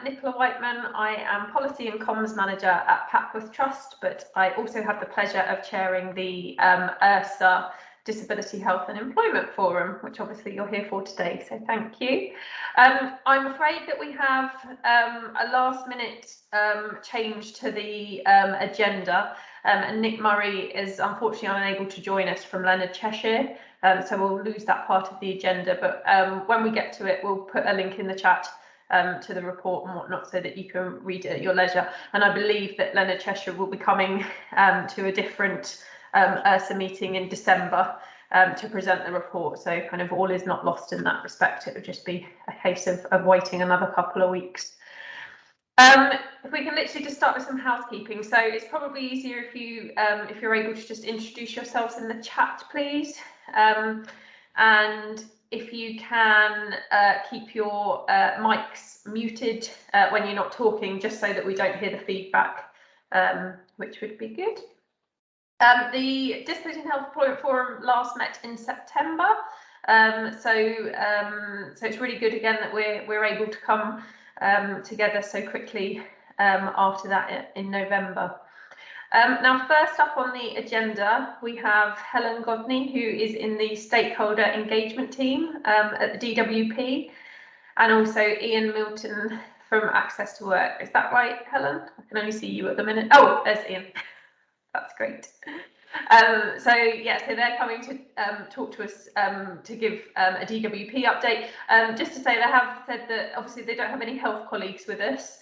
Nicola Whiteman. I am Policy and Comms Manager at Papworth Trust, but I also have the pleasure of chairing the ERSA Disability Health and Employment Forum, which obviously you're here for today, so thank you. I'm afraid that we have a last minute change to the agenda, and Nick Murray is unfortunately unable to join us from Leonard Cheshire, so we'll lose that part of the agenda, but when we get to it, we'll put a link in the chat to the report and whatnot so that you can read it at your leisure. And I believe that Leonard Cheshire will be coming to a different ERSA meeting in December to present the report, so kind of all is not lost in that respect. It would just be a case of waiting another couple of weeks. If we can literally just start with some housekeeping, so it's probably easier if you're able to just introduce yourselves in the chat, please, and if you can keep your mics muted when you're not talking, just so that we don't hear the feedback, which would be good. The Disability and Health Employment Forum last met in September, so it's really good again that we're able to come together so quickly after that in November. Now, first up on the agenda, we have Helen Godney, who is in the stakeholder engagement team at the DWP, and also Ian Milton from Access to Work. Is that right, Helen? I can only see you at the minute. Oh, there's Ian. That's great. So they're coming to talk to us to give a DWP update. Just to say, they have said that obviously they don't have any health colleagues with us.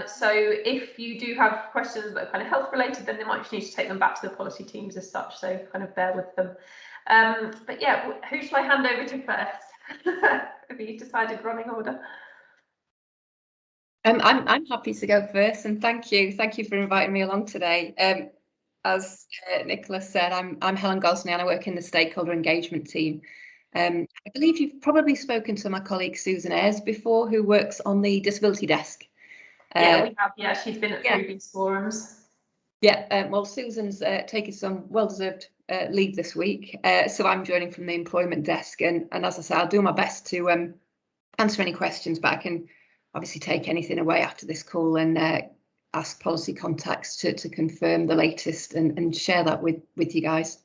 So if you do have questions that are kind of health related, then they might just need to take them back to the policy teams as such, so kind of bear with them. But yeah, who shall I hand over to first? Have you decided running order? I'm happy to go first, and thank you for inviting me along today. As Nicola said, I'm Helen Gosney and I work in the stakeholder engagement team. I believe you've probably spoken to my colleague Susan Ayres before, who works on the disability desk. Yeah, we have. Yeah, she's been at previous forums. Yeah, well, Susan's taking some well-deserved leave this week, so I'm joining from the employment desk, and as I say, I'll do my best to answer any questions, but I can obviously take anything away after this call and ask policy contacts to confirm the latest and share that with you guys.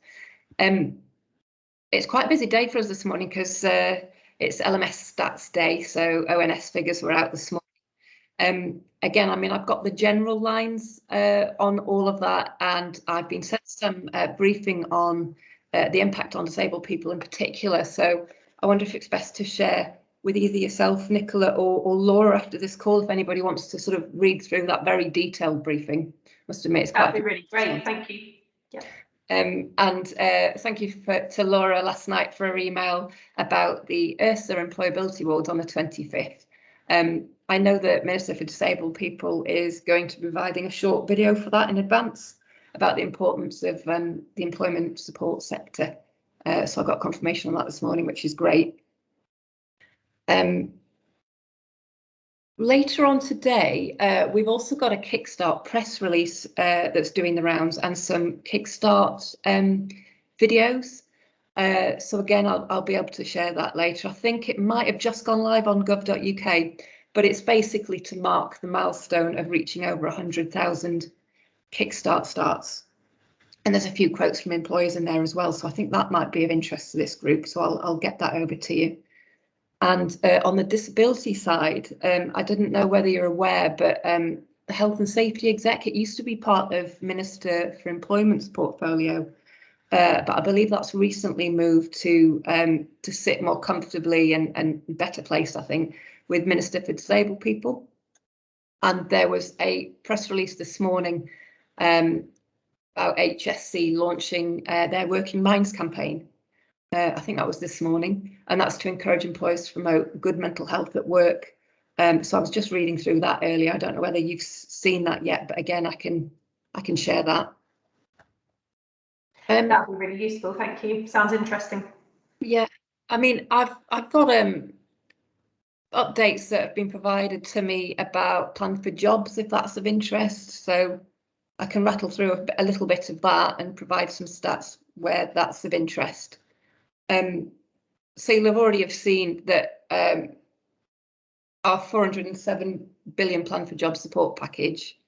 It's quite a busy day for us this morning because it's LMS stats day, so ONS figures were out this morning. Again, I mean, I've got the general lines on all of that, and I've been sent some briefing on the impact on disabled people in particular. So I wonder if it's best to share with either yourself, Nicola, or Laura after this call, if anybody wants to sort of read through that very detailed briefing. Must admit, it's quite. That'd be really great. Thank you. Yeah. And thank you to Laura last night for her email about the Ursa Employability Awards on the 25th. I know that Minister for Disabled People is going to be providing a short video for that in advance about the importance of the employment support sector. So I got confirmation on that this morning, which is great. Later on today, we've also got a Kickstart press release that's doing the rounds and some Kickstart videos. So again, I'll be able to share that later. I think it might have just gone live on gov.uk, but it's basically to mark the milestone of reaching over 100,000 Kickstart starts. And there's a few quotes from employers in there as well. So I think that might be of interest to this group. So I'll get that over to you. And on the disability side, I didn't know whether you're aware, but the health and safety exec, it used to be part of Minister for Employment's portfolio, but I believe that's recently moved to sit more comfortably and better placed, I think, with Minister for Disabled People. And there was a press release this morning about HSC launching their Working Minds campaign. I think that was this morning, and that's to encourage employers to promote good mental health at work. So I was just reading through that earlier. I don't know whether you've seen that yet, but again, I can share that. That would be really useful. Thank you. Sounds interesting. Yeah, I mean, I've got updates that have been provided to me about Plan for Jobs, if that's of interest. So I can rattle through a little bit of that and provide some stats where that's of interest. So you'll have already seen that our 407 billion plan for job support package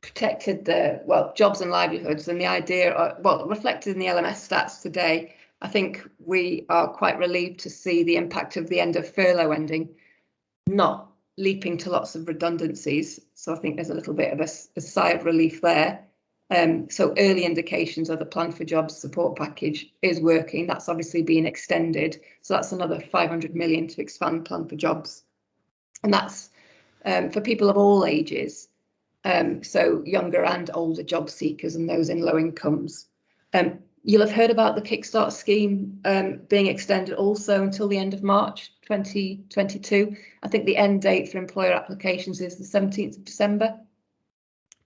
protected the, well, jobs and livelihoods, and the idea, well, reflected in the LMS stats today. I think we are quite relieved to see the impact of the end of furlough ending, not leaping to lots of redundancies. So I think there's a little bit of a sigh of relief there. So early indications of the plan for jobs support package is working. That's obviously been extended. So that's another 500 million to expand plan for jobs. And that's for people of all ages. So younger and older job seekers and those in low incomes. You'll have heard about the Kickstart scheme being extended also until the end of March 2022. I think the end date for employer applications is the 17th of December.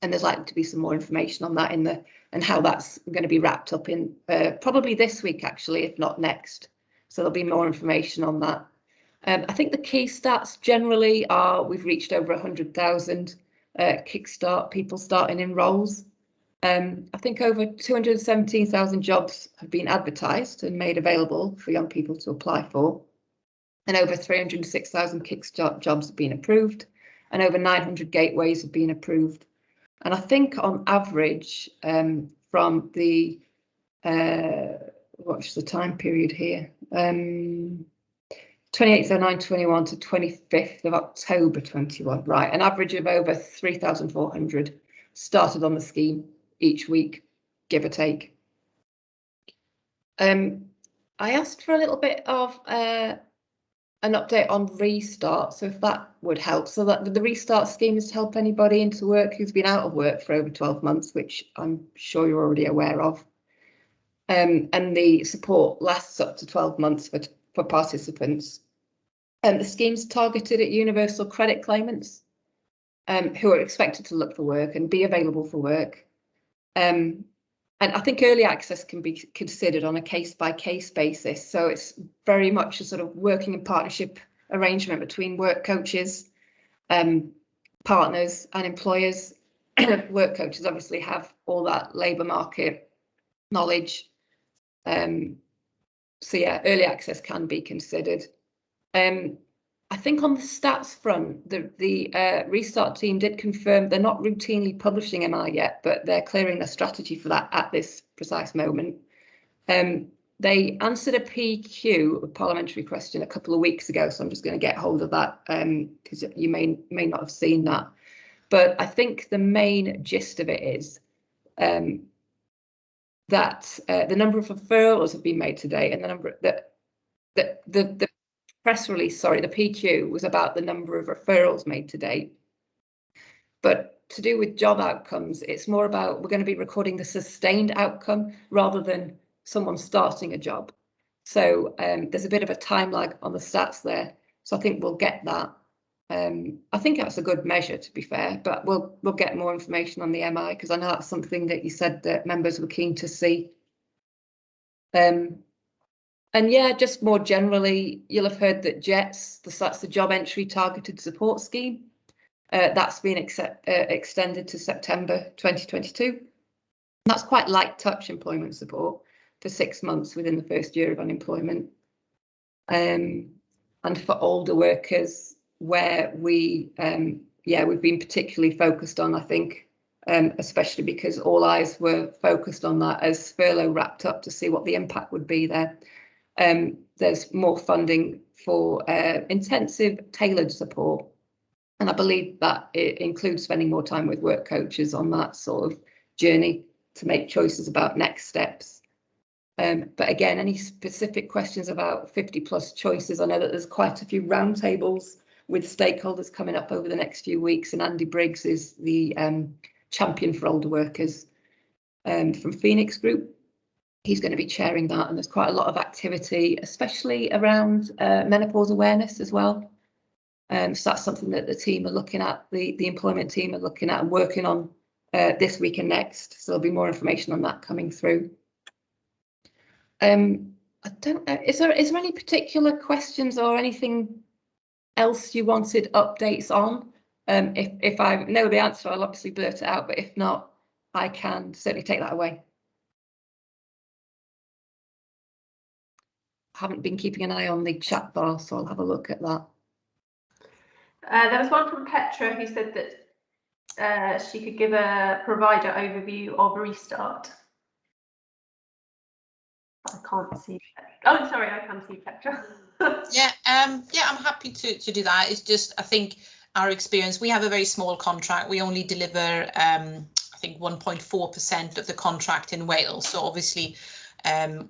And there's likely to be some more information on that and how that's going to be wrapped up in probably this week, actually, if not next. So there'll be more information on that. I think the key stats generally are we've reached over 100,000 Kickstart people starting in roles. I think over 217,000 jobs have been advertised and made available for young people to apply for. And over 306,000 Kickstart jobs have been approved, and over 900 gateways have been approved. And I think on average, from the, what's the time period here? 28/09/21 to 25th of October 21, right? An average of over 3,400 started on the scheme each week, give or take. I asked for a little bit of an update on Restart, so if that would help. So that the Restart scheme is to help anybody into work who's been out of work for over 12 months, which I'm sure you're already aware of. And the support lasts up to 12 months for participants. The scheme's targeted at universal credit claimants who are expected to look for work and be available for work. And I think early access can be considered on a case-by-case basis. So it's very much a sort of working in partnership arrangement between work coaches, partners and employers. Work coaches obviously have all that labour market knowledge. So yeah, early access can be considered. I think on the stats front, the Restart team did confirm they're not routinely publishing MI yet, but they're clearing their strategy for that at this precise moment. They answered a PQ, a parliamentary question, a couple of weeks ago, so I'm just going to get hold of that because you may not have seen that. But I think the main gist of it is that the number of referrals have been made today, and the number that the press release, sorry, the PQ was about the number of referrals made to date. But to do with job outcomes, it's more about we're going to be recording the sustained outcome rather than someone starting a job. So there's a bit of a time lag on the stats there. So I think we'll get that. I think that's a good measure, to be fair, but we'll get more information on the MI because I know that's something that you said that members were keen to see. And yeah, just more generally, you'll have heard that JETS, that's the Job Entry Targeted Support Scheme, that's been extended to September 2022. And that's quite light touch employment support for 6 months within the first year of unemployment. And for older workers, where we've been particularly focused on, I think, especially because all eyes were focused on that as furlough wrapped up to see what the impact would be there. There's more funding for intensive tailored support. And I believe that it includes spending more time with work coaches on that sort of journey to make choices about next steps. But again, any specific questions about 50+ choices, I know that there's quite a few roundtables with stakeholders coming up over the next few weeks, and Andy Briggs is the champion for older workers from Phoenix Group. He's going to be chairing that, and there's quite a lot of activity, especially around menopause awareness as well. So that's something that the team are looking at, the employment team are looking at and working on this week and next. So there'll be more information on that coming through. I don't know, is there any particular questions or anything else you wanted updates on? If I know the answer, I'll obviously blurt it out, but if not, I can certainly take that away. haven't been keeping an eye on the chat bar, so I'll have a look at that. There was one from Petra who said that she could give a provider overview of Restart. I can't see. Oh, sorry, I can see Petra. Yeah, I'm happy to do that. It's just, I think our experience, we have a very small contract. We only deliver, I think 1.4% of the contract in Wales. So obviously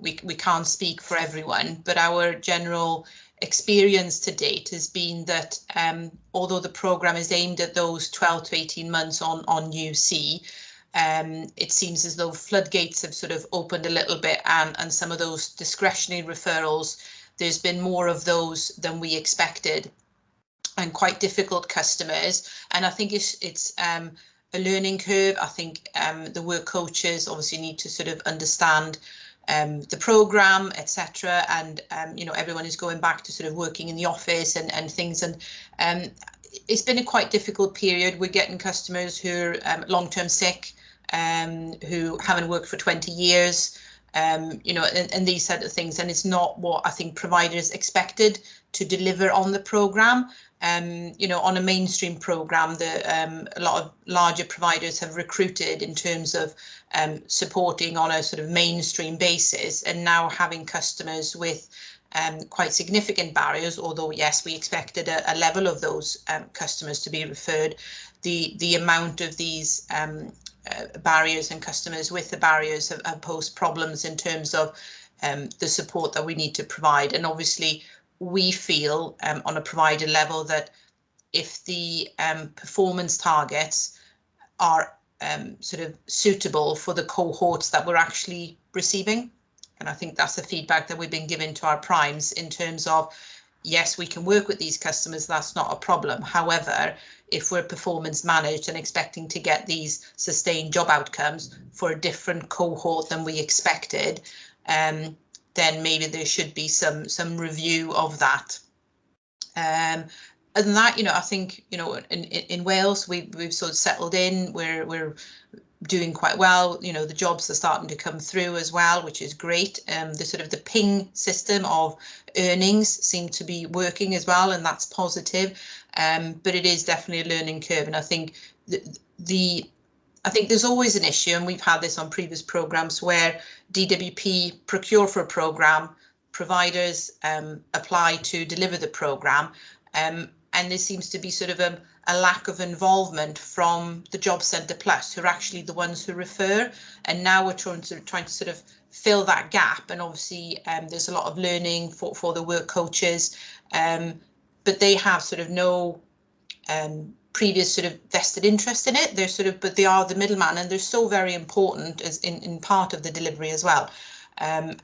we can't speak for everyone, but our general experience to date has been that although the programme is aimed at those 12 to 18 months on UC, it seems as though floodgates have sort of opened a little bit, and some of those discretionary referrals, there's been more of those than we expected, and quite difficult customers. And I think it's a learning curve. I think the work coaches obviously need to sort of understand the programme, etc. And you know, everyone is going back to sort of working in the office and things, and it's been a quite difficult period. We're getting customers who are long-term sick, who haven't worked for 20 years, you know, and these sort of things, and it's not what I think providers expected to deliver on the programme. You know, on a mainstream programme, a lot of larger providers have recruited in terms of supporting on a sort of mainstream basis, and now having customers with quite significant barriers, although yes, we expected a level of those customers to be referred. The amount of these barriers and customers with the barriers have posed problems in terms of the support that we need to provide. And obviously we feel on a provider level that if the performance targets are sort of suitable for the cohorts that we're actually receiving, and I think that's the feedback that we've been giving to our primes in terms of, yes, we can work with these customers, that's not a problem. However, if we're performance managed and expecting to get these sustained job outcomes for a different cohort than we expected, then maybe there should be some review of that. Other than that, you know, I think, you know, in Wales, we've sort of settled in, we're doing quite well. You know, the jobs are starting to come through as well, which is great. The sort of the ping system of earnings seem to be working as well, and that's positive. But it is definitely a learning curve, and I think I think there's always an issue, and we've had this on previous programmes, where DWP procure for a programme, providers apply to deliver the programme, and there seems to be sort of a lack of involvement from the Job Centre Plus, who are actually the ones who refer. And now we're trying to sort of fill that gap, and obviously there's a lot of learning for the work coaches, but they have sort of no previous sort of vested interest in it. They're sort of, but they are the middleman, and they're so very important as in part of the delivery as well. And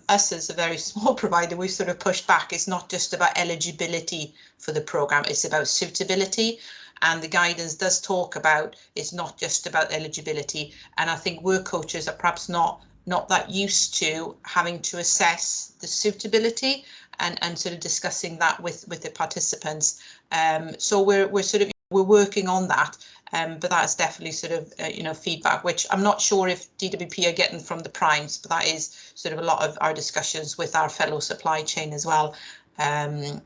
us as a very small provider, we've sort of pushed back. It's not just about eligibility for the programme, it's about suitability. And the guidance does talk about it's not just about eligibility. And I think work coaches are perhaps not that used to having to assess the suitability and sort of discussing that with the participants. So we're working on that. But that's definitely sort of, you know, feedback, which I'm not sure if DWP are getting from the primes, but that is sort of a lot of our discussions with our fellow supply chain as well. And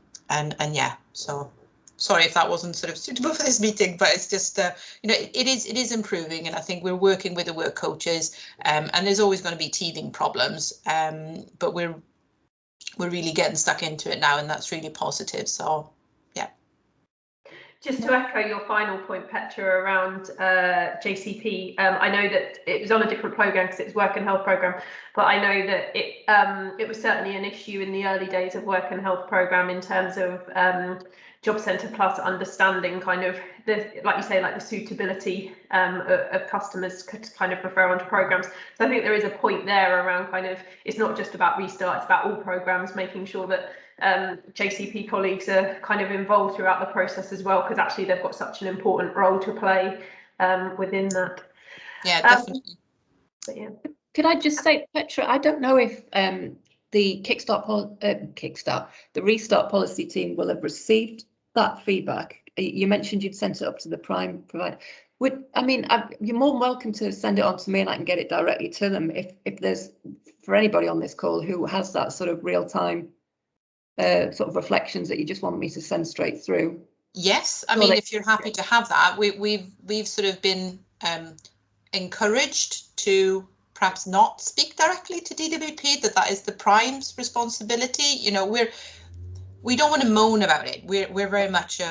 yeah, so sorry if that wasn't sort of suitable for this meeting, but it's just, you know, it is improving, and I think we're working with the work coaches, and there's always going to be teething problems, but we're really getting stuck into it now, and that's really positive. So yeah. Just to echo your final point, Petra, around JCP, I know that it was on a different programme because it's work and health programme, but I know that it was certainly an issue in the early days of work and health programme in terms of Job Centre Plus understanding kind of the, like you say, like the suitability of customers could kind of refer onto programmes. So I think there is a point there around kind of, it's not just about Restart, it's about all programmes, making sure that JCP colleagues are kind of involved throughout the process as well, because actually they've got such an important role to play within that. Yeah, definitely. But yeah. Could I just say, Petra, I don't know if the the Restart policy team will have received that feedback. You mentioned you'd sent it up to the prime provider. You're more than welcome to send it on to me and I can get it directly to them if there's, for anybody on this call who has that sort of real-time sort of reflections that you just want me to send straight through. Yes, I mean, if you're happy to have that, we've sort of been encouraged to perhaps not speak directly to DWP, that is the Prime's responsibility. You know, we don't want to moan about it. We're very much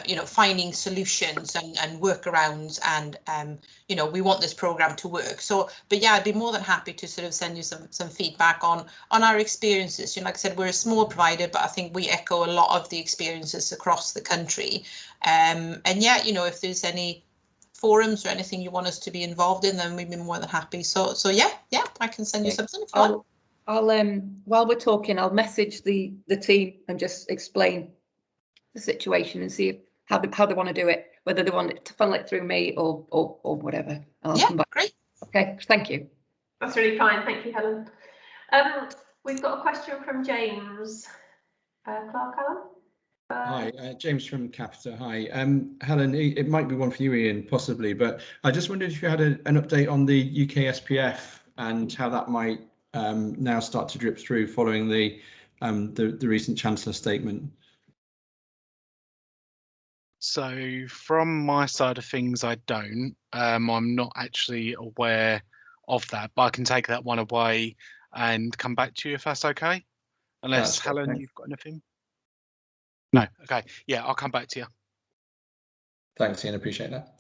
you know, finding solutions and workarounds, and you know, we want this program to work. So, but yeah, I'd be more than happy to sort of send you some feedback on our experiences. You know, like I said, we're a small provider, but I think we echo a lot of the experiences across the country. And yeah, you know, if there's any forums or anything you want us to be involved in, then we'd be more than happy. So yeah, I can send you something if you want. I'll while we're talking, I'll message the team and just explain the situation and see how they want to do it, whether they want it to funnel it through me or whatever. And I'll come back. Great. Okay, thank you. That's really kind. Thank you, Helen. We've got a question from James Clark. Helen. Hi, James from Capita. Hi, Helen. It might be one for you, Ian, possibly, but I just wondered if you had an update on the UK SPF and how that might now start to drip through following the recent Chancellor statement. So from my side of things, I don't. I'm not actually aware of that, but I can take that one away and come back to you if that's okay. Unless Helen, okay. You've got anything? No. Okay. Yeah, I'll come back to you. Thanks, Ian. Appreciate that.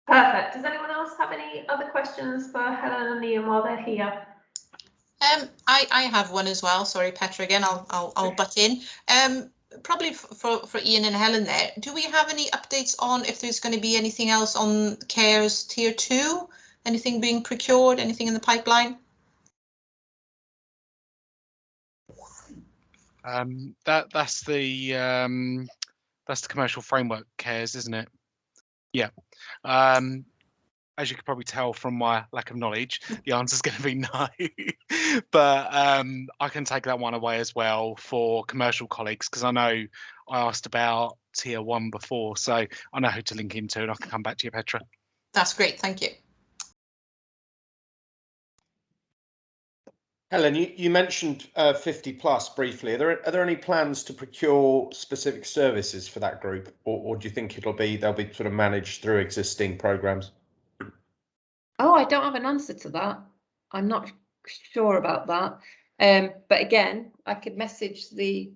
Perfect. Does anyone else have any other questions for Helen and Ian while they're here? I have one as well. Sorry, Petra, again, I'll butt in. Probably for Ian and Helen there. Do we have any updates on if there's going to be anything else on CARES Tier 2? Anything being procured? Anything in the pipeline? That's the commercial framework CARES, isn't it? Yeah. As you can probably tell from my lack of knowledge, the answer is going to be no. But I can take that one away as well for commercial colleagues, because I know I asked about Tier 1 before, so I know who to link into, and I can come back to you, Petra. That's great. Thank you. Helen, you mentioned 50 plus briefly. Are there any plans to procure specific services for that group, or do you think they'll be sort of managed through existing programs? Oh, I don't have an answer to that. I'm not sure about that. But again, I could message the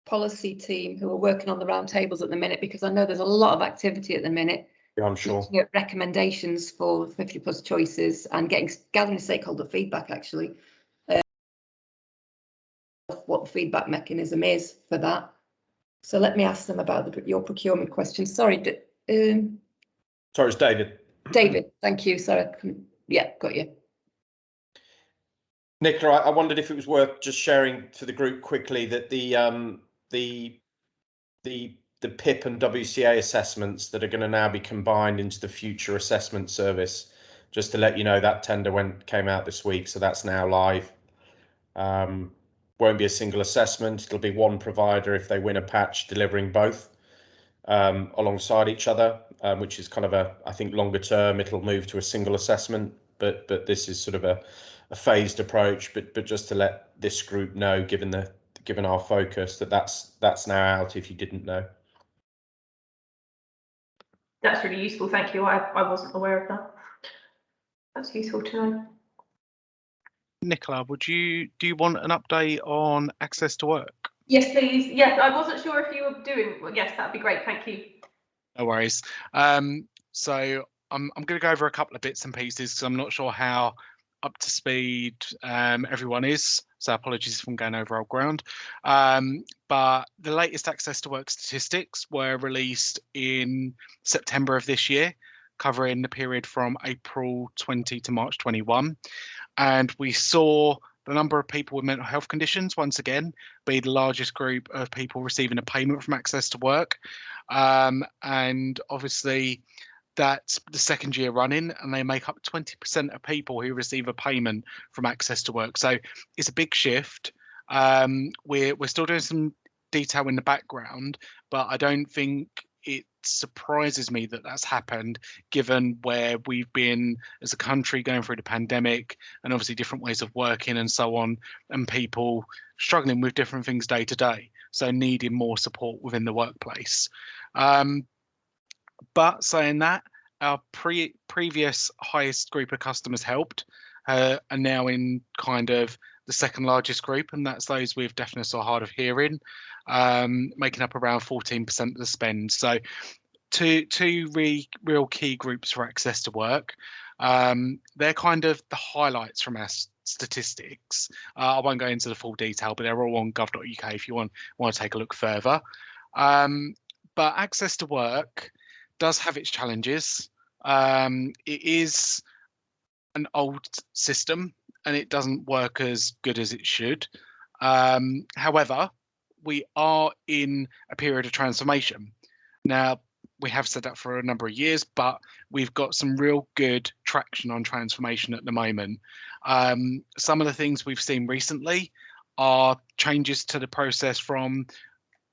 policy team who are working on the roundtables at the minute, because I know there's a lot of activity at the minute. Yeah, I'm sure. Looking at recommendations for 50 plus choices and gathering stakeholder feedback, actually. What the feedback mechanism is for that. So let me ask them about your procurement question. Sorry, sorry, it's David. David, thank you. Sorry, yeah, got you. Nicola, I wondered if it was worth just sharing to the group quickly that the PIP and WCA assessments that are going to now be combined into the future assessment service. Just to let you know, that tender came out this week, so that's now live. Won't be a single assessment. It'll be one provider if they win a patch delivering both alongside each other, which is kind of I think longer term it'll move to a single assessment, but this is sort of a phased approach. But just to let this group know, given our focus, that's now out if you didn't know. That's really useful. Thank you. I wasn't aware of that. That's useful to know. Nicola, do you want an update on access to work? Yes, please. Yes, I wasn't sure if you were doing. Well, yes, that'd be great. Thank you. No worries. So I'm going to go over a couple of bits and pieces because I'm not sure how up to speed everyone is. So apologies if I'm going over old ground. But the latest access to work statistics were released in September of this year, covering the period from April 20 to March 21. And we saw the number of people with mental health conditions, once again, be the largest group of people receiving a payment from access to work. And obviously, that's the second year running, and they make up 20% of people who receive a payment from access to work. So it's a big shift. We're still doing some detail in the background, but I don't think it surprises me that that's happened, given where we've been as a country going through the pandemic, and obviously different ways of working and so on, and people struggling with different things day to day, so needing more support within the workplace. But saying that, our previous highest group of customers helped are now in kind of the second largest group, and that's those with deafness or hard of hearing, making up around 14% of the spend. So two real key groups for access to work. They're kind of the highlights from our statistics. I won't go into the full detail, but they're all on gov.uk if you want to take a look further. But access to work does have its challenges. It is an old system and it doesn't work as good as it should. However, we are in a period of transformation. Now, we have said that for a number of years, but we've got some real good traction on transformation at the moment. Some of the things we've seen recently are changes to the process from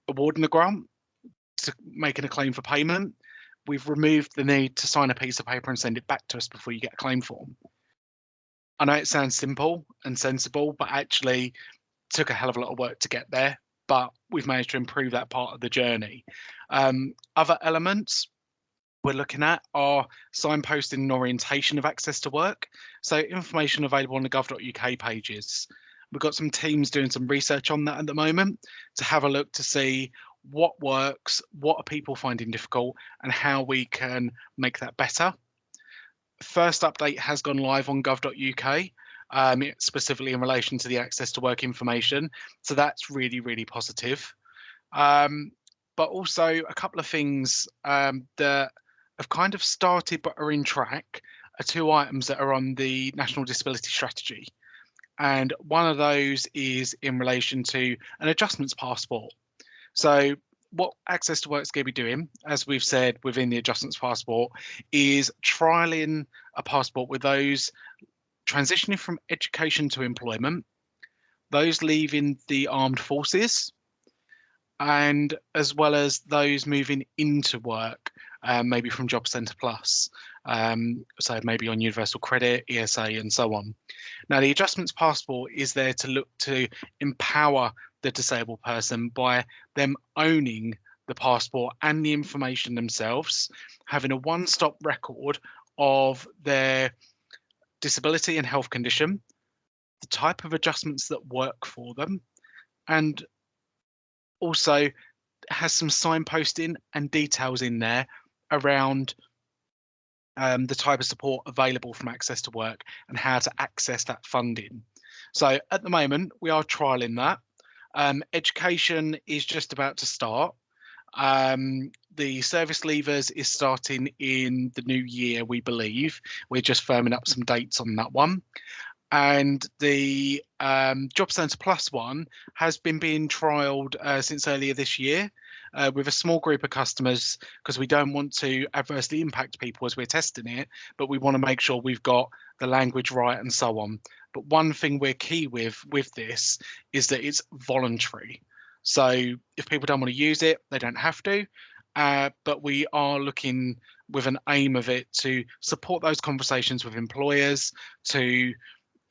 awarding the grant to making a claim for payment. We've removed the need to sign a piece of paper and send it back to us before you get a claim form. I know it sounds simple and sensible, but actually took a hell of a lot of work to get there, but we've managed to improve that part of the journey. Other elements we're looking at are signposting and orientation of access to work. So information available on the gov.uk pages. We've got some teams doing some research on that at the moment to have a look to see what works, what are people finding difficult, and how we can make that better. First update has gone live on gov.uk, specifically in relation to the access to work information. So that's really, really positive. But also a couple of things that have kind of started but are in track are two items that are on the National Disability Strategy. And one of those is in relation to an adjustments passport. So what Access to Work is going to be doing, as we've said within the adjustments passport, is trialling a passport with those transitioning from education to employment, those leaving the armed forces, and as well as those moving into work, maybe from Job Centre Plus, so maybe on Universal Credit, ERSA, and so on. Now, the adjustments passport is there to look to empower the disabled person by them owning the passport and the information themselves, having a one-stop record of their disability and health condition, the type of adjustments that work for them, and also has some signposting and details in there around the type of support available from Access to Work and how to access that funding. So at the moment, we are trialling that. Education is just about to start. The service leavers is starting in the new year, we believe. We're just firming up some dates on that one. And the Job Centre Plus one has been being trialled since earlier this year with a small group of customers, because we don't want to adversely impact people as we're testing it, but we want to make sure we've got the language right and so on. But one thing we're key with this is that it's voluntary. So if people don't want to use it, they don't have to. But we are looking with an aim of it to support those conversations with employers to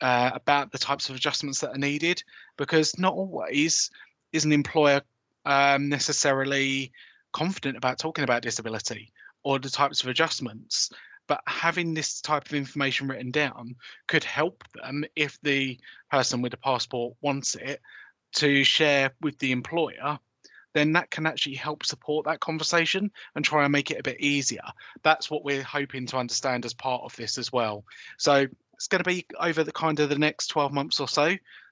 about the types of adjustments that are needed, because not always is an employer necessarily confident about talking about disability or the types of adjustments. But having this type of information written down could help them, if the person with the passport wants it, to share with the employer. Then that can actually help support that conversation and try and make it a bit easier. That's what we're hoping to understand as part of this as well. So it's going to be over the kind of the next 12 months or so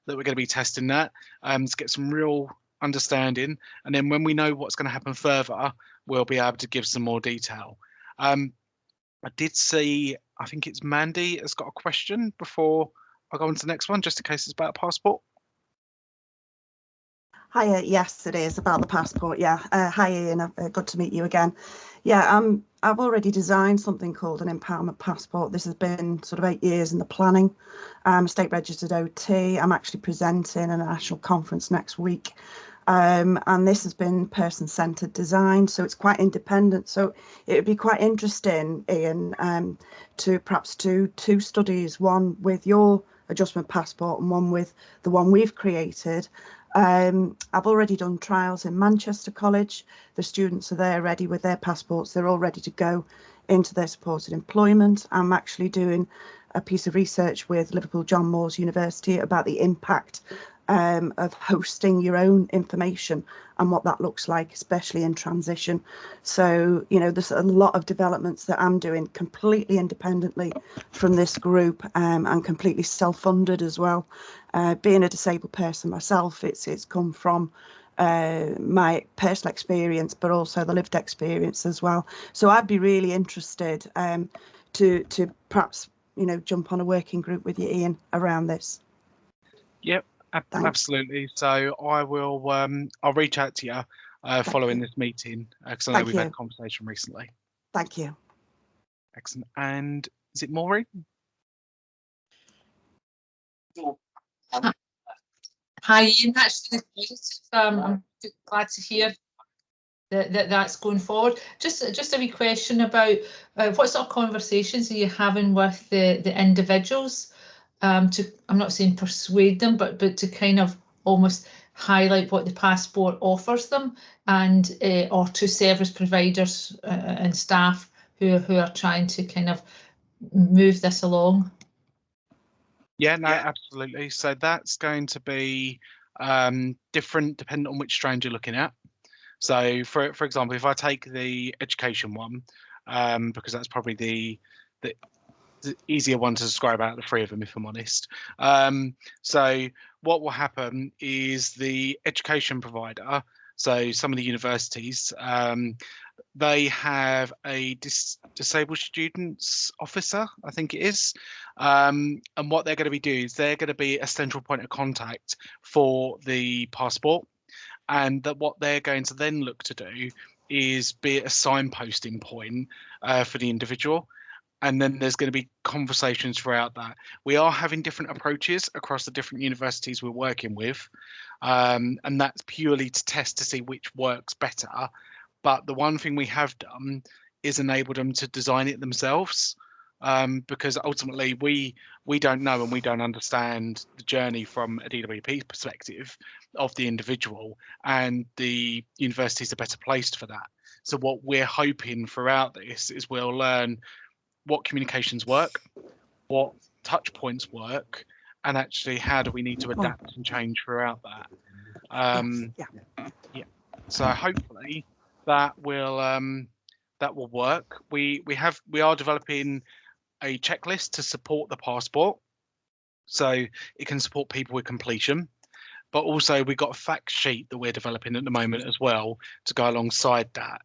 that we're going to be testing that to get some real understanding. And then when we know what's going to happen further, we'll be able to give some more detail. I did see, I think it's Mandy has got a question before I go on to the next one, just in case it's about a passport. Hiya, yes, it is about the passport. Yeah. Hi, Ian. Good to meet you again. Yeah, I've already designed something called an empowerment passport. This has been sort of 8 years in the planning. I'm a state registered OT. I'm actually presenting at a national conference next week And this has been person-centered design, so it's quite independent. So it would be quite interesting, Ian, to perhaps do 2 studies, one with your adjustment passport and one with the one we've created. I've already done trials in Manchester College. The students are there ready with their passports. They're all ready to go into their supported employment. I'm actually doing a piece of research with Liverpool John Moores University about the impact of hosting your own information and what that looks like, especially in transition. So, you know, there's a lot of developments that I'm doing completely independently from this group, and completely self-funded as well. Being a disabled person myself, it's come from my personal experience, but also the lived experience as well. So I'd be really interested to perhaps, you know, jump on a working group with you, Ian, around this. Yep, Thanks. absolutely. So I will. I'll reach out to you following this meeting, because I know we've had a conversation recently. Thank you. Excellent. And is it Maureen? Hi, Ian. That's really great. I'm glad to hear that's going forward. Just a wee question about what sort of conversations are you having with the individuals? I'm not saying persuade them, but to kind of almost highlight what the passport offers them, and or to service providers and staff who are trying to kind of move this along. Yeah, no, absolutely. So that's going to be different depending on which strand you're looking at. So for example, if I take the education one, because that's probably the easier one to describe out of the 3 of them, if I'm honest. So what will happen is the education provider, so some of the universities, they have a disabled students officer, I think it is. And what they're going to be doing is they're going to be a central point of contact for the passport. And that what they're going to then look to do is be a signposting point for the individual. And then there's going to be conversations throughout that. We are having different approaches across the different universities we're working with. And that's purely to test to see which works better. But the one thing we have done is enable them to design it themselves. Because ultimately we don't know and we don't understand the journey from a DWP perspective of the individual, and the universities are better placed for that. So what we're hoping throughout this is we'll learn what communications work, what touch points work, and actually how do we need to adapt and change throughout that. Yeah. So hopefully that will work. We are developing a checklist to support the passport, so it can support people with completion. But also we've got a fact sheet that we're developing at the moment as well to go alongside that.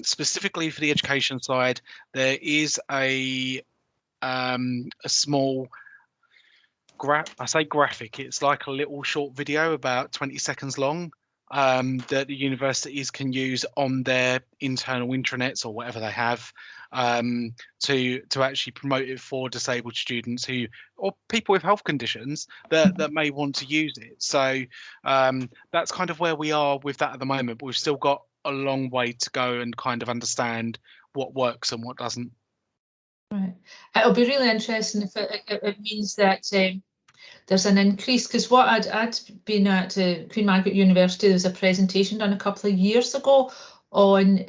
Specifically for the education side, there is a small graphic. It's like a little short video about 20 seconds long that the universities can use on their internal intranets or whatever they have to actually promote it for disabled students or people with health conditions that may want to use it. So that's kind of where we are with that at the moment, but we've still got a long way to go and kind of understand what works and what doesn't. Right. It'll be really interesting if it means that there's an increase, because what I'd been at Queen Margaret University, there was a presentation done a couple of years ago on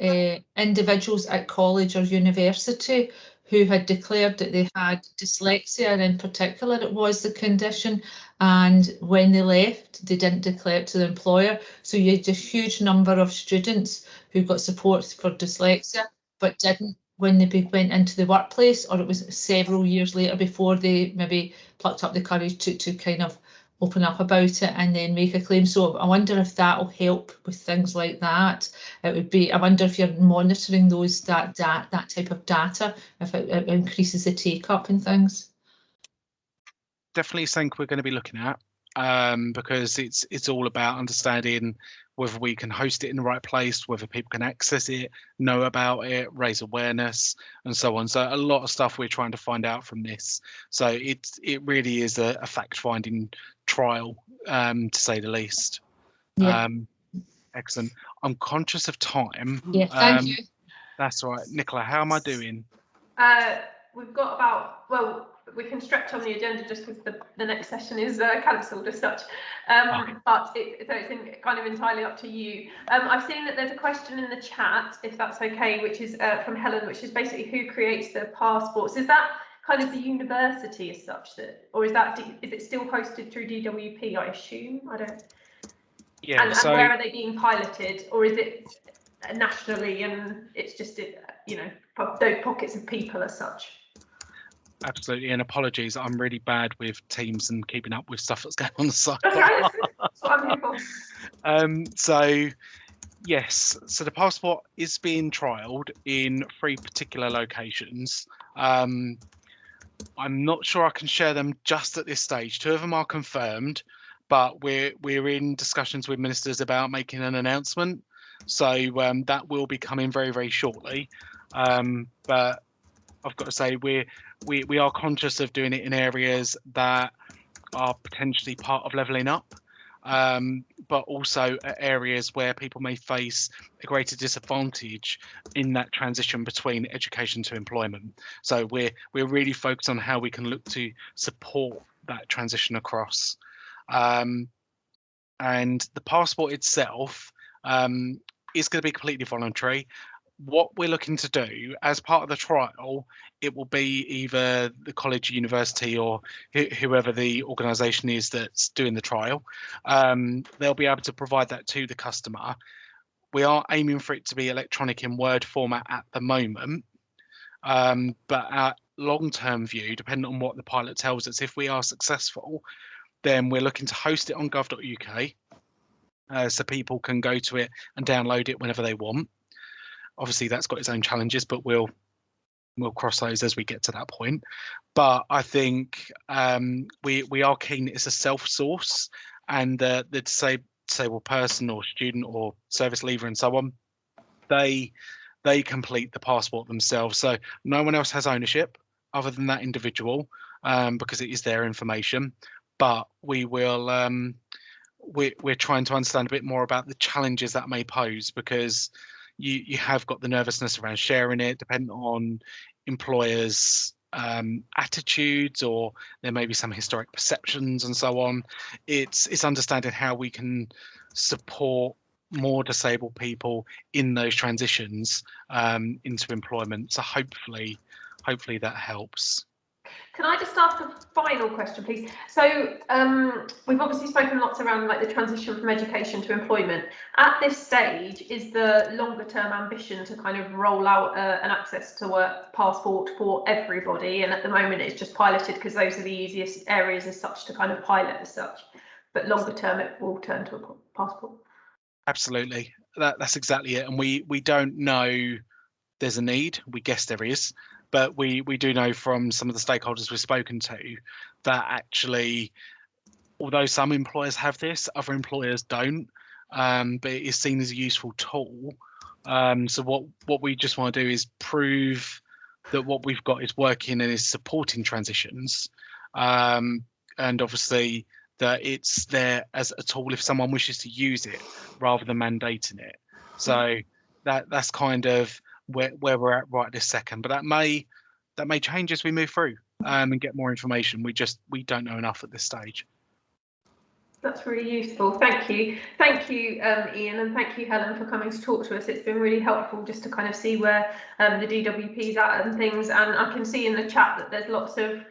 individuals at college or university who had declared that they had dyslexia, and in particular it was the condition, and when they left they didn't declare it to the employer. So you had a huge number of students who got support for dyslexia but didn't when they went into the workplace, or it was several years later before they maybe plucked up the courage to kind of open up about it and then make a claim. So I wonder if that will help with things like that. It would be, I wonder if you're monitoring those that type of data, if it increases the take up and things. Definitely something we're going to be looking at, because it's all about understanding whether we can host it in the right place, whether people can access it, know about it, raise awareness, and so on. So a lot of stuff we're trying to find out from this. So it really is a fact-finding trial, to say the least. Yeah. Excellent. I'm conscious of time. Yeah, thank you. That's all right. Nicola, how am I doing? We've got about, well, we can stretch on the agenda just because the next session is cancelled as such. But it's kind of entirely up to you. I've seen that there's a question in the chat, if that's okay, which is from Helen, which is basically who creates the passports. Is that kind of the university as such, that, or is it still hosted through DWP, I assume? I don't. Yeah. And where are they being piloted, or is it nationally and it's just, you know, those pockets of people as such? Absolutely, and apologies, I'm really bad with Teams and keeping up with stuff that's going on the site. That's right, that's what I'm here for. So yes, so the passport is being trialled in 3 particular locations. I'm not sure I can share them just at this stage. 2 of them are confirmed, but we're in discussions with ministers about making an announcement. So that will be coming very, very shortly. But I've got to say we are conscious of doing it in areas that are potentially part of levelling up, but also at areas where people may face a greater disadvantage in that transition between education to employment. So we're really focused on how we can look to support that transition across. And the passport itself is going to be completely voluntary. What we're looking to do as part of the trial, it will be either the college, university, or whoever the organisation is that's doing the trial. They'll be able to provide that to the customer. We are aiming for it to be electronic in Word format at the moment, but our long-term view, depending on what the pilot tells us, if we are successful, then we're looking to host it on gov.uk, so people can go to it and download it whenever they want. Obviously, that's got its own challenges, but we'll cross those as we get to that point. But I think we are keen. It's a self-source, and the disabled person or student or service leaver and so on, they complete the passport themselves. So no one else has ownership other than that individual, because it is their information. But we will. We're trying to understand a bit more about the challenges that may pose, because you have got the nervousness around sharing it, depending on employers' attitudes, or there may be some historic perceptions and so on. It's understanding how we can support more disabled people in those transitions into employment. So hopefully that helps. Can I just ask a final question, please? So we've obviously spoken lots around like the transition from education to employment. At this stage, is the longer term ambition to kind of roll out an access to work passport for everybody? And at the moment, it's just piloted because those are the easiest areas as such to kind of pilot as such. But longer term, it will turn to a passport. Absolutely, that's exactly it. And we don't know there's a need. We guess there is. But we do know from some of the stakeholders we've spoken to that actually, although some employers have this, other employers don't, but it is seen as a useful tool. So what we just want to do is prove that what we've got is working and is supporting transitions, and obviously that it's there as a tool if someone wishes to use it rather than mandating it. So that's kind of where we're at right this second, but that may change as we move through and get more information. We don't know enough at this stage. That's really useful. Thank you, Ian, and thank you, Helen, for coming to talk to us. It's been really helpful just to kind of see where the DWP's at and things. And I can see in the chat that there's lots of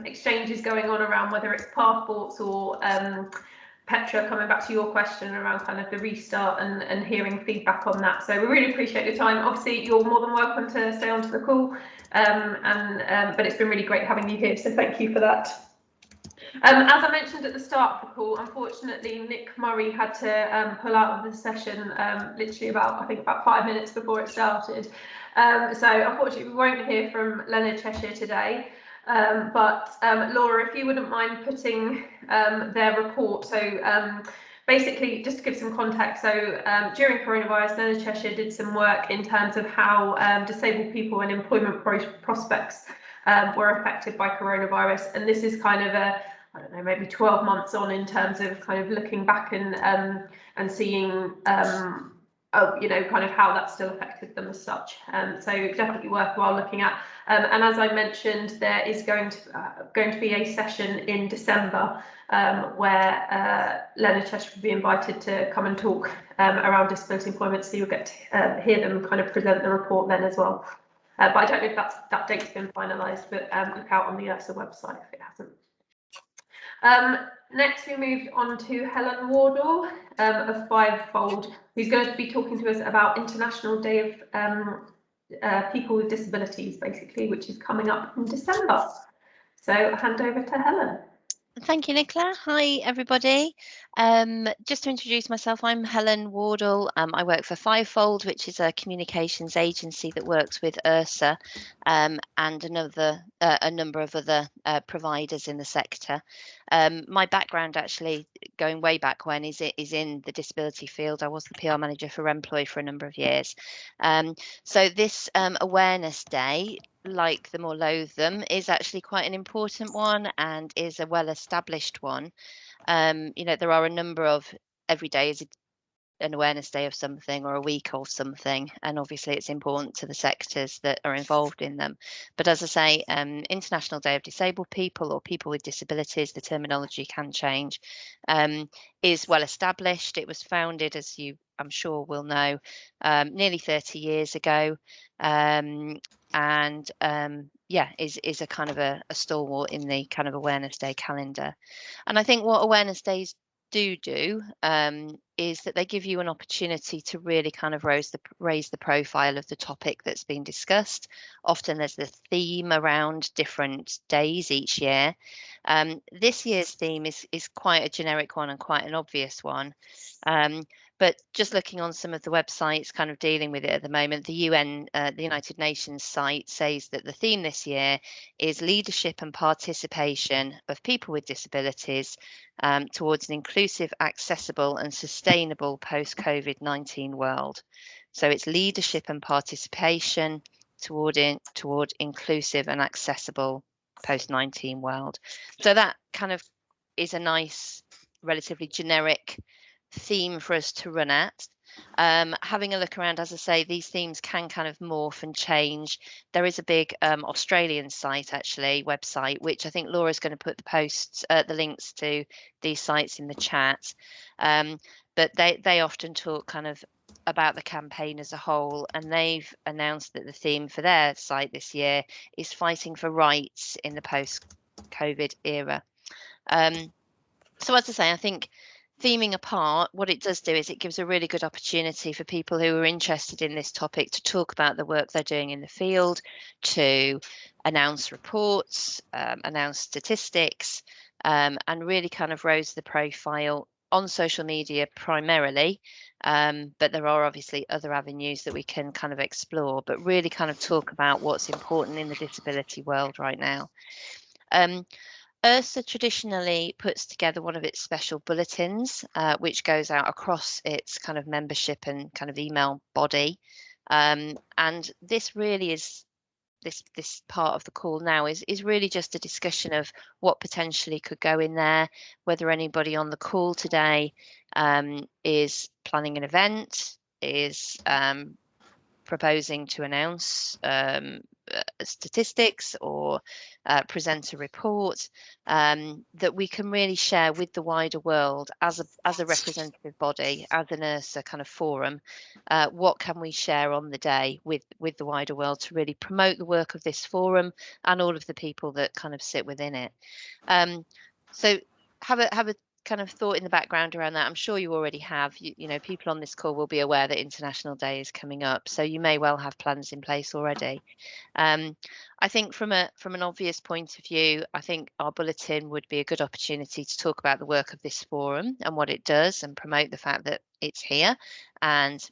exchanges going on around whether it's passports or Petra, coming back to your question around kind of the restart and hearing feedback on that. So we really appreciate your time. Obviously, you're more than welcome to stay on to the call, but it's been really great having you here. So thank you for that. As I mentioned at the start of the call, unfortunately, Nick Murray had to pull out of the session literally about 5 minutes before it started. So unfortunately, we won't hear from Leonard Cheshire today. But Laura, if you wouldn't mind putting their report. So basically, just to give some context, so during coronavirus, Leonard Cheshire did some work in terms of how disabled people and employment prospects were affected by coronavirus. And this is kind of I don't know, maybe 12 months on in terms of kind of looking back and seeing you know, kind of how that still affected them as such. So definitely worthwhile looking at. And as I mentioned, there is going to be a session in December where Leonard Cheshire will be invited to come and talk around disability employment. So you'll get to hear them kind of present the report then as well. But I don't know if that date's been finalised, but look out on the ERSA website if it hasn't. Next, we moved on to Helen Wardle of Fivefold, who's going to be talking to us about International Day of People with Disabilities, basically, which is coming up in December. So I'll hand over to Helen. Thank you, Nicola. Hi, everybody. Just to introduce myself, I'm Helen Wardle. I work for Fivefold, which is a communications agency that works with Ursa and a number of other providers in the sector. My background, actually, going way back when, is in the disability field. I was the PR manager for Employ for a number of years. So this Awareness Day, like them or loathe them, is actually quite an important one and is a well-established one. You know, there are a number of every day is an awareness day of something or a week of something, and obviously it's important to the sectors that are involved in them. But as I say, International Day of Disabled People or People with Disabilities, the terminology can change, is well established. It was founded, as you I'm sure will know, nearly 30 years ago. Yeah, is a kind of a stalwart in the kind of Awareness Day calendar. And I think what Awareness Days do is that they give you an opportunity to really kind of raise the profile of the topic that's been discussed. Often there's the theme around different days each year. This year's theme is quite a generic one and quite an obvious one. But just looking on some of the websites kind of dealing with it at the moment, the the United Nations site says that the theme this year is leadership and participation of people with disabilities towards an inclusive, accessible and sustainable post-COVID-19 world. So it's leadership and participation toward inclusive and accessible post-19 world. So that kind of is a nice, relatively generic theme for us to run at. Having a look around, as I say, these themes can kind of morph and change. There is a big Australian site, actually, website, which I think Laura's going to put the posts, the links to these sites in the chat. But they often talk kind of about the campaign as a whole, and they've announced that the theme for their site this year is fighting for rights in the post-COVID era. So as I say, I think theming apart, what it does do is it gives a really good opportunity for people who are interested in this topic to talk about the work they're doing in the field, to announce reports, announce statistics, and really kind of raise the profile on social media primarily. But there are obviously other avenues that we can kind of explore, but really kind of talk about what's important in the disability world right now. Ursa traditionally puts together one of its special bulletins, which goes out across its kind of membership and kind of email body. And this really is, this part of the call now is really just a discussion of what potentially could go in there, whether anybody on the call today is planning an event, is proposing to announce statistics or present a report that we can really share with the wider world as a representative body, as an Ursa kind of forum. What can we share on the day with the wider world to really promote the work of this forum and all of the people that kind of sit within it? So have a kind of thought in the background around that. I'm sure you already have. You know, people on this call will be aware that International Day is coming up, so you may well have plans in place already. I think from an obvious point of view, I think our bulletin would be a good opportunity to talk about the work of this forum and what it does, and promote the fact that it's here and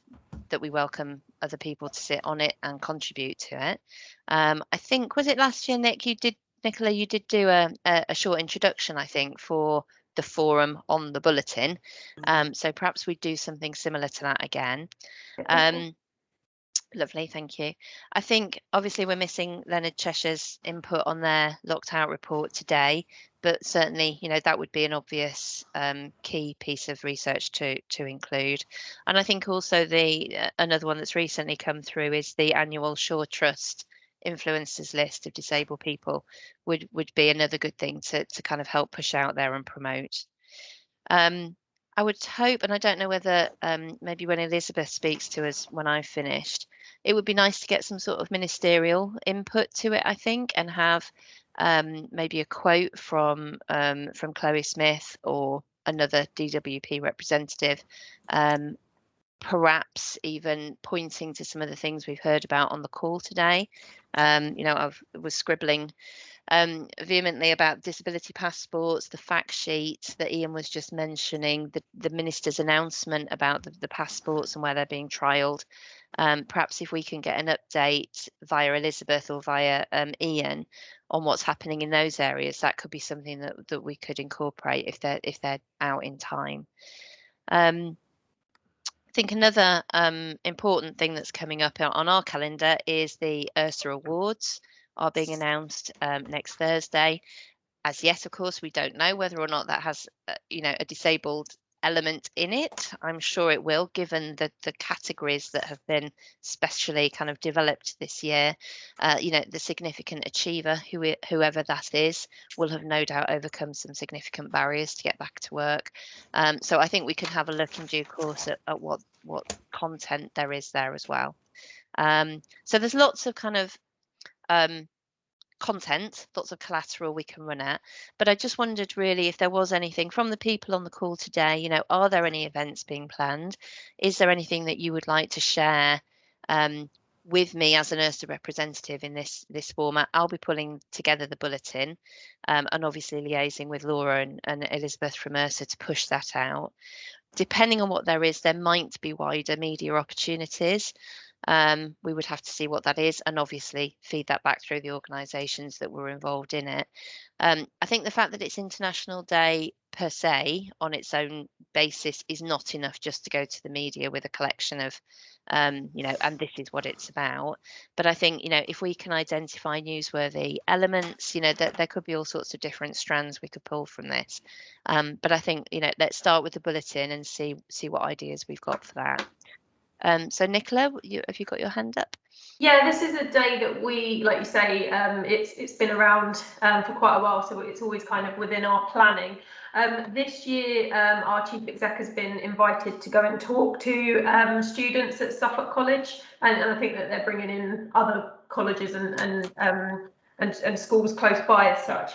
that we welcome other people to sit on it and contribute to it. I think, was it last year, Nicola, you did do a short introduction, I think, for the forum on the bulletin. So perhaps we do something similar to that again. Lovely, thank you. I think obviously we're missing Leonard Cheshire's input on their locked out report today, but certainly, that would be an obvious key piece of research to include. And I think also another one that's recently come through is the annual Shaw Trust influencers list of disabled people would be another good thing to kind of help push out there and promote. I would hope, and I don't know whether maybe when Elizabeth speaks to us when I've finished, it would be nice to get some sort of ministerial input to it, I think, and have maybe a quote from Chloe Smith or another DWP representative, perhaps even pointing to some of the things we've heard about on the call today. I was scribbling vehemently about disability passports, the fact sheet that Ian was just mentioning, the minister's announcement about the passports and where they're being trialled. Perhaps if we can get an update via Elizabeth or via Ian on what's happening in those areas, that could be something that we could incorporate if they're out in time. I think another important thing that's coming up on our calendar is the Ursa Awards are being announced next Thursday. As yet, of course, we don't know whether or not that has a disabled element in it. I'm sure it will, given the categories that have been specially kind of developed this year. The significant achiever, whoever that is, will have no doubt overcome some significant barriers to get back to work. So I think we can have a look in due course at what content there is there as well. So there's lots of kind of content, lots of collateral we can run at, but I just wondered really if there was anything from the people on the call today. Are there any events being planned? Is there anything that you would like to share with me as an Ursa representative in this format? I'll be pulling together the bulletin and obviously liaising with Laura and Elizabeth from Ursa to push that out. Depending on what there is, there might be wider media opportunities. We would have to see what that is and obviously feed that back through the organisations that were involved in it. I think the fact that it's International Day per se on its own basis is not enough just to go to the media with a collection of, and this is what it's about. But I think, if we can identify newsworthy elements, that there could be all sorts of different strands we could pull from this. But I think, let's start with the bulletin and see what ideas we've got for that. So Nicola, have you got your hand up? Yeah, this is a day that we, like you say, it's been around for quite a while, so it's always kind of within our planning. This year, our chief exec has been invited to go and talk to students at Suffolk College, and I think that they're bringing in other colleges and schools close by as such.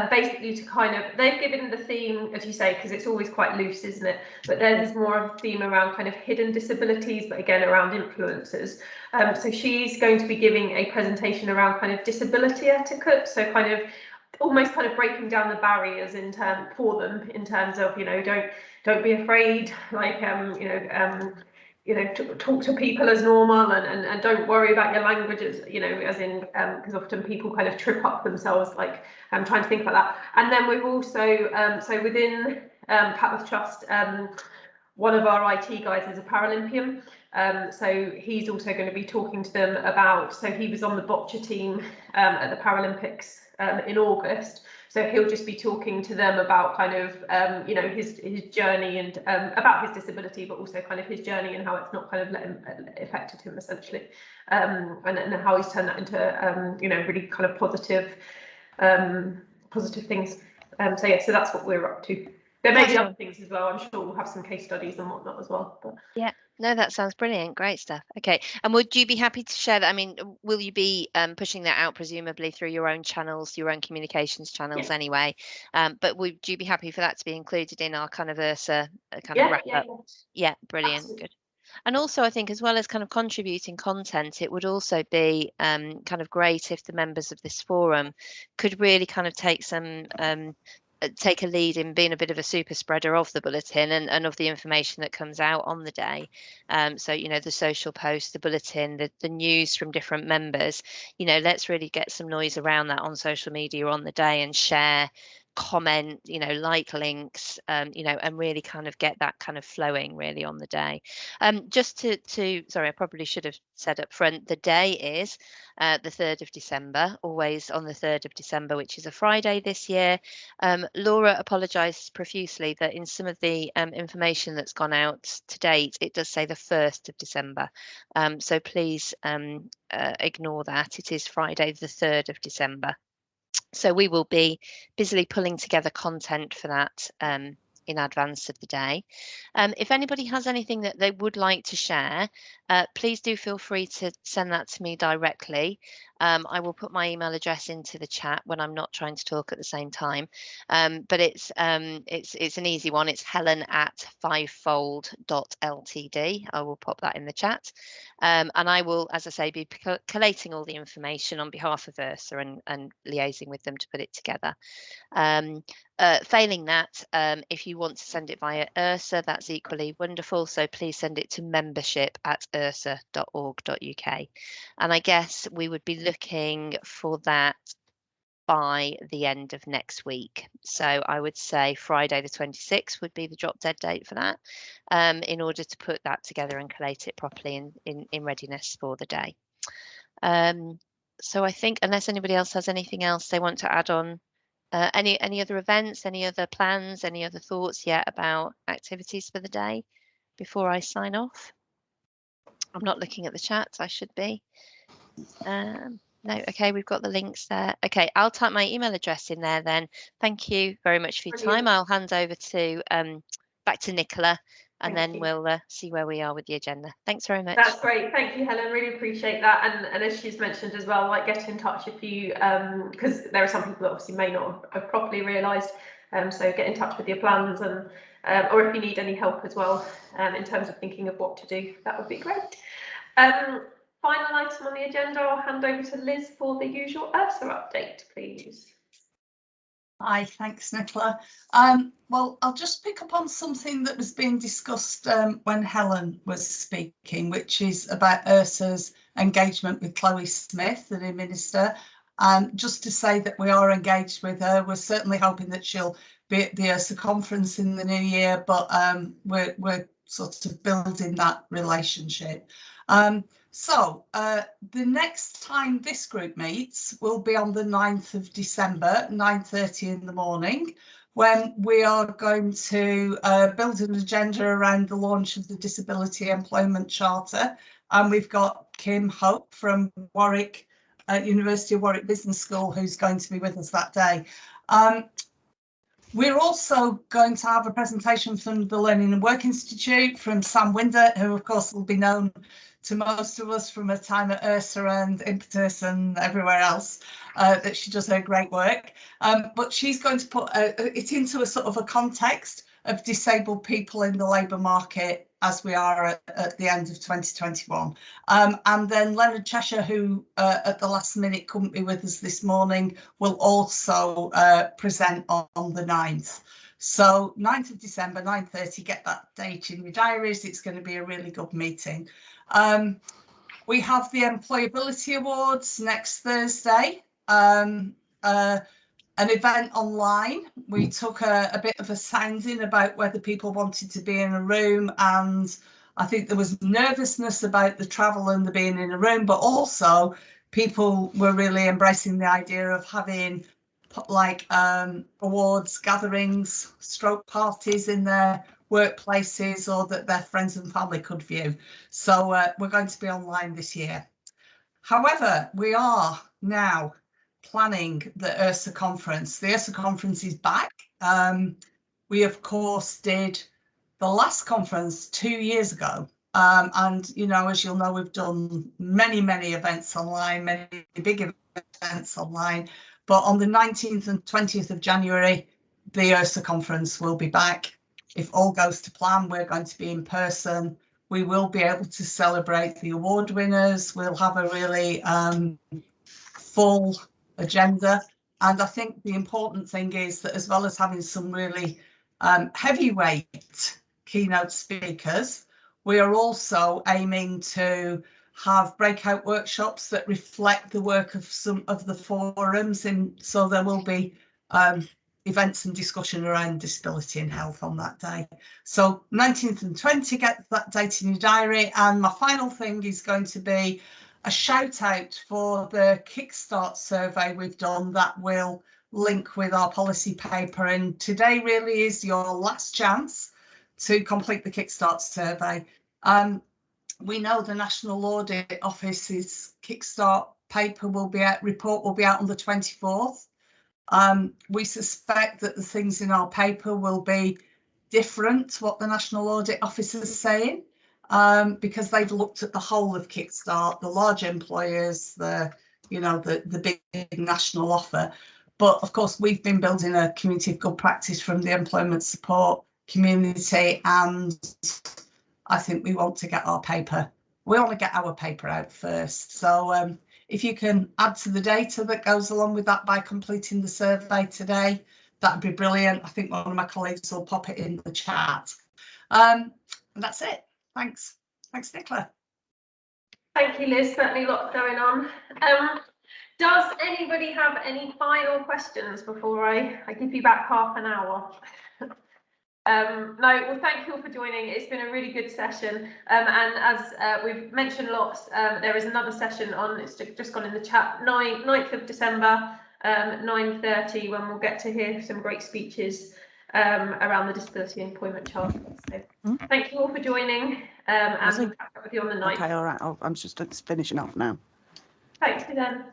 Basically to they've given the theme, as you say, because it's always quite loose, isn't it? But theirs is more of a theme around kind of hidden disabilities, but again around influencers. So she's going to be giving a presentation around kind of disability etiquette. So almost breaking down the barriers for them in terms of, don't be afraid, talk to people as normal and don't worry about your languages, as in, because often people kind of trip up themselves, I'm trying to think about that. And then we've also, so within Papworth Trust, one of our IT guys is a Paralympian. So he's also going to be talking to them about, so he was on the boccia team at the Paralympics in August. So he'll just be talking to them about his journey and about his disability, but also his journey and how it's not affected him essentially, and how he's turned that into really positive things. So that's what we're up to. There may be other things as well. I'm sure we'll have some case studies and whatnot as well. But. Yeah. No, that sounds brilliant. Great stuff. Okay. And would you be happy to share that? I mean, will you be pushing that out presumably through your own channels, your own communications channels anyway? But would you be happy for that to be included in our kind of Ursa wrap up? Yeah, brilliant. Absolutely. Good. And also, I think as well as contributing content, it would also be great if the members of this forum could really take a lead in being a bit of a super spreader of the bulletin and of the information that comes out on the day. So, the social post, the bulletin, the news from different members, let's really get some noise around that on social media on the day and share comment, you know, like links, you know, and really kind of get that kind of flowing really on the day. Just to sorry, I probably should have said up front, the day is the 3rd of December, always on the 3rd of December, which is a Friday this year. Laura apologises profusely that in some of the information that's gone out to date, it does say the 1st of December. So please ignore that. It is Friday, the 3rd of December. So we will be busily pulling together content for that in advance of the day. If anybody has anything that they would like to share, please do feel free to send that to me directly. I will put my email address into the chat when I'm not trying to talk at the same time. But it's an easy one. It's helen@fivefold.ltd. I will pop that in the chat. And I will, as I say, be collating all the information on behalf of Ursa and liaising with them to put it together. Failing that, if you want to send it via Ursa, that's equally wonderful. So please send it to membership@ursa.org.uk. And I guess we would be looking for that by the end of next week. So I would say Friday the 26th would be the drop dead date for that, in order to put that together and collate it properly in readiness for the day. So I think, unless anybody else has anything else they want to add on, any other events, any other plans, any other thoughts yet about activities for the day before I sign off? I'm not looking at the chat, I should be. No, okay, we've got the links there. Okay, I'll type my email address in there then. Thank you very much for your time. I'll hand over to back to Nicola, and then we'll see where we are with the agenda. Thanks very much. That's great. Thank you, Helen. Really appreciate that. And as she's mentioned as well, like, get in touch if you, because there are some people that obviously may not have properly realised. So get in touch with your plans, and or if you need any help as well in terms of thinking of what to do, that would be great. Final item on the agenda, I'll hand over to Liz for the usual Ursa update, please. Hi, thanks, Nicola. Well, I'll just pick up on something that was being discussed when Helen was speaking, which is about Ursa's engagement with Chloe Smith, the new minister. Just to say that we are engaged with her. We're certainly hoping that she'll be at the Ursa Conference in the new year, but we're sort of building that relationship. So the next time this group meets will be on the 9th of December, 9:30 in the morning, when we are going to build an agenda around the launch of the Disability Employment Charter. And we've got Kim Hope from Warwick, University of Warwick Business School, who's going to be with us that day. We're also going to have a presentation from the Learning and Work Institute from Sam Winder, who of course will be known to most of us from her time at Ursa and Impetus and everywhere else, that she does her great work. But she's going to put it into a sort of a context of disabled people in the labour market as we are at the end of 2021. And then Leonard Cheshire, who at the last minute couldn't be with us this morning, will also present on the 9th. So 9th of December, 9:30, get that date in your diaries. It's going to be a really good meeting. We have the Employability Awards next Thursday, an event online. We took a bit of a sounding about whether people wanted to be in a room, and I think there was nervousness about the travel and the being in a room, but also people were really embracing the idea of having like awards gatherings, stroke parties in their workplaces, or that their friends and family could view. So we're going to be online this year. However, we are now planning the Ursa Conference. The Ursa Conference is back. We of course did the last conference 2 years ago. And you know, as you'll know, we've done many events online, many big events online. But on the 19th and 20th of January, the Ursa Conference will be back. If all goes to plan, we're going to be in person. We will be able to celebrate the award winners. We'll have a really full agenda. And I think the important thing is that as well as having some really heavyweight keynote speakers, we are also aiming to have breakout workshops that reflect the work of some of the forums, and so there will be events and discussion around disability and health on that day. So 19th and 20th, get that date in your diary. And my final thing is going to be a shout out for the Kickstart survey we've done that will link with our policy paper. And today really is your last chance to complete the Kickstart survey. We know the National Audit Office's Kickstart paper will be out, report will be out on the 24th. We suspect that the things in our paper will be different to what the National Audit Office is saying, because they've looked at the whole of Kickstart, the large employers, the big national offer. But of course, we've been building a community of good practice from the employment support community, and I think we want to get our paper. We want to get our paper out first. So if you can add to the data that goes along with that by completing the survey today, that'd be brilliant. I think one of my colleagues will pop it in the chat. And that's it. Thanks. Thanks, Nicola. Thank you, Liz. Certainly lots going on. Does anybody have any final questions before I give you back half an hour? No, well, thank you all for joining. It's been a really good session. And as we've mentioned lots, there is another session on, it's just gone in the chat, 9th of December, 9:30, when we'll get to hear some great speeches around the Disability Employment Charter. So thank you all for joining, and we'll catch up with you on the 9th. Okay, all right. I'm just finishing off now. Thanks, then.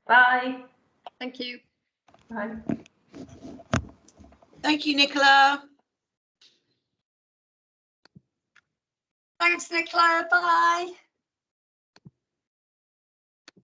Bye. Thank you. Bye. Thank you, Nicola. Thanks, Nicola. Bye.